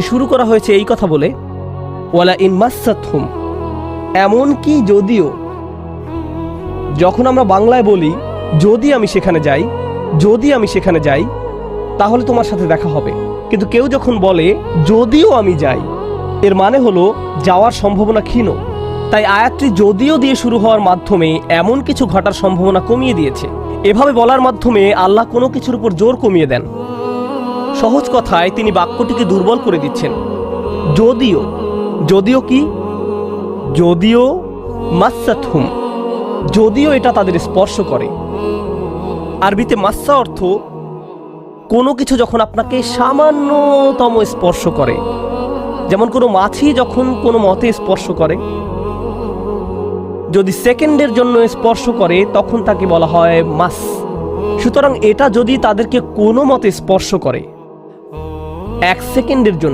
শুরু করা হয়েছে এই কথা বলে, ওয়ালা ইন মাসাতহুম, এমনকি যদিও, যখন আমরা বাংলায় বলি যদি আমি সেখানে যাই, যদি আমি সেখানে যাই তাহলে তোমার সাথে দেখা হবে, কিন্তু কেউ যখন বলে যদিও আমি যাই, এর মানে হলো যাওয়ার সম্ভাবনা ক্ষীণ। তাই আয়াতটি যদিও দিয়ে শুরু হওয়ার মাধ্যমে এমন কিছু ঘটার সম্ভাবনা কমিয়ে দিয়েছে। এভাবে বলার মাধ্যমে আল্লাহ কোনো কিছুর উপর জোর কমিয়ে দেন। সহজ কথায় তিনি বাক্যটিকে দুর্বল করে দিচ্ছেন। যদিও, যদিও কি? যদিও মাসাতহুম, যদিও এটা তাদের স্পর্শ করে। আরবিতে মাসা অর্থ কোনো কিছু যখন আপনাকে সামান্যতম স্পর্শ করে, যেমন কোনো মাছি যখন কোনো মতে স্পর্শ করে, যদি সেকেন্ডের জন্য স্পর্শ করে তখন তাকে বলা হয় মাস। সুতরাং এটা যদি তাদেরকে কোনো মতে স্পর্শ করে 1 সেকেন্ডের জন্য,